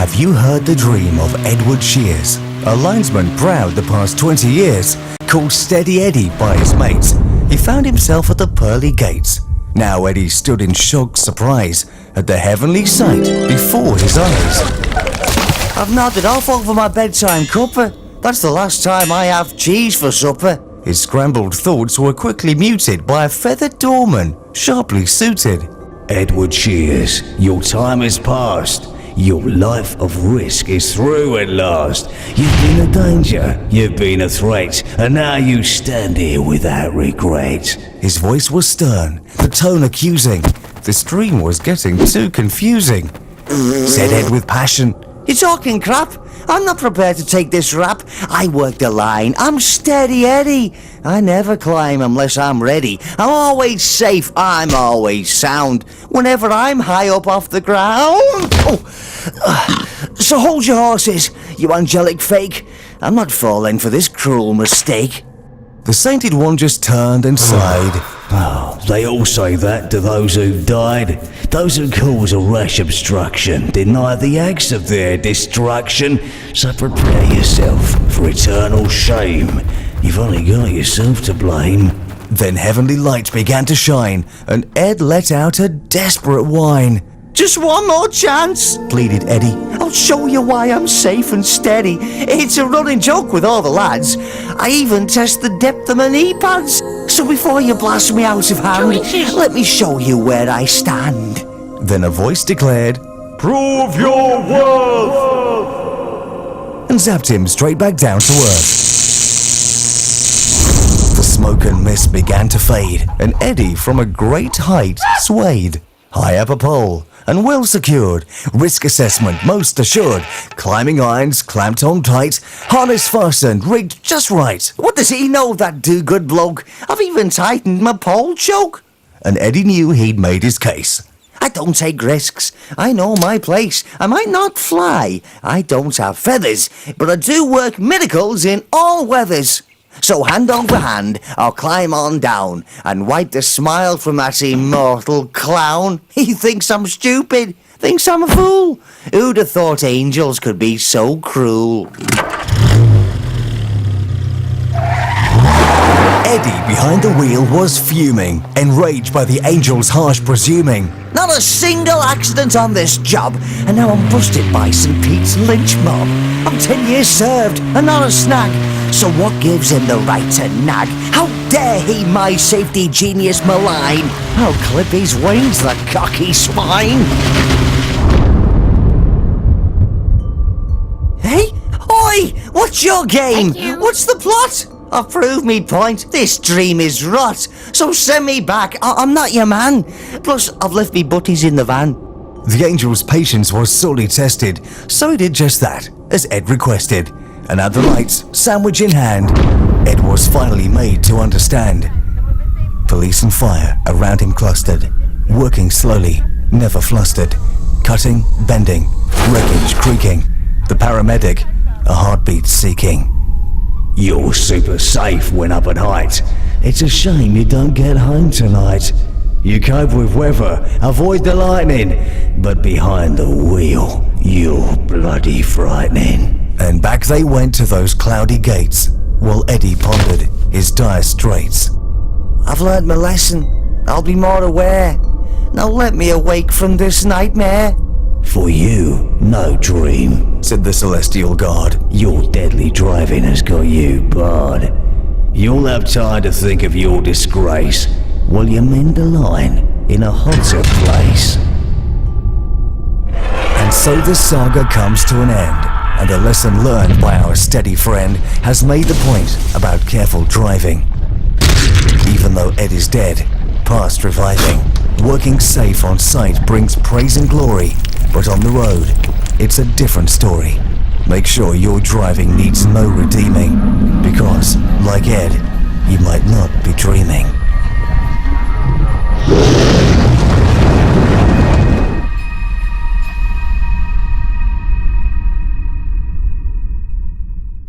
Have you heard the dream of Edward Shears, a linesman proud the past 20 years, called Steady Eddie by his mates? He found himself at the pearly gates. Now Eddie stood in shocked surprise at the heavenly sight before his eyes. I've nodded off over my bedtime cuppa. That's the last time I have cheese for supper. His scrambled thoughts were quickly muted by a feathered doorman, sharply suited. Edward Shears, your time has passed. Your life of risk is through at last. You've been a danger, you've been a threat, and now you stand here without regret. His voice was stern, the tone accusing. This dream was getting too confusing. Said Ed with passion, "You're talking crap. I'm not prepared to take this rap. I work the line. I'm Steady Eddie. I never climb unless I'm ready. I'm always safe. I'm always sound. Whenever I'm high up off the ground." So hold your horses, you angelic fake. I'm not falling for this cruel mistake. The sainted one just turned and sighed. Oh, they all say that to those who've died. Those who cause a rash obstruction deny the acts of their destruction. So prepare yourself for eternal shame. You've only got yourself to blame. Then heavenly light began to shine, and Ed let out a desperate whine. "Just one more chance," pleaded Eddie. "I'll show you why I'm safe and steady. It's a running joke with all the lads. I even test the depth of my knee pads. So before you blast me out of hand, let me show you where I stand." Then a voice declared, "Prove your worth," and zapped him straight back down to earth. The smoke and mist began to fade, and Eddie from a great height swayed. High up a pole, and well secured, risk assessment most assured, climbing irons clamped on tight, harness fastened, rigged just right. What does he know, that do-good bloke? I've even tightened my pole choke. And Eddie knew he'd made his case. I don't take risks, I know my place. I might not fly, I don't have feathers, but I do work miracles in all weathers. So hand over hand, I'll climb on down and wipe the smile from that immortal clown. He thinks I'm stupid, thinks I'm a fool. Who'd have thought angels could be so cruel? Eddie behind the wheel was fuming, enraged by the angel's harsh presuming. Not a single accident on this job, and now I'm busted by St. Pete's lynch mob. I'm 10 years served, and not a snag. So what gives him the right to nag? How dare he my safety genius malign? I'll clip his wings, the cocky swine. Hey? Oi! What's your game? What's the plot? I've proved me point. This dream is rot. So send me back. I'm not your man. Plus, I've left me butties in the van. The angel's patience was sorely tested, so he did just that, as Ed requested. And at the lights, sandwich in hand, Ed was finally made to understand. Police and fire around him clustered, working slowly, never flustered, cutting, bending, wreckage creaking, the paramedic, a heartbeat seeking. You're super safe when up at height. It's a shame you don't get home tonight. You cope with weather, avoid the lightning, but behind the wheel, you're bloody frightening. And back they went to those cloudy gates, while Eddie pondered his dire straits. I've learnt my lesson, I'll be more aware. Now let me awake from this nightmare. For you, no dream, said the celestial god. Your deadly driving has got you barred. You'll have time to think of your disgrace while you mend the line in a hotter place. And so the saga comes to an end, and a lesson learned by our steady friend has made the point about careful driving. Even though Ed is dead, past reviving, working safe on sight brings praise and glory, but on the road, it's a different story. Make sure your driving needs no redeeming, because, like Ed, you might not be dreaming.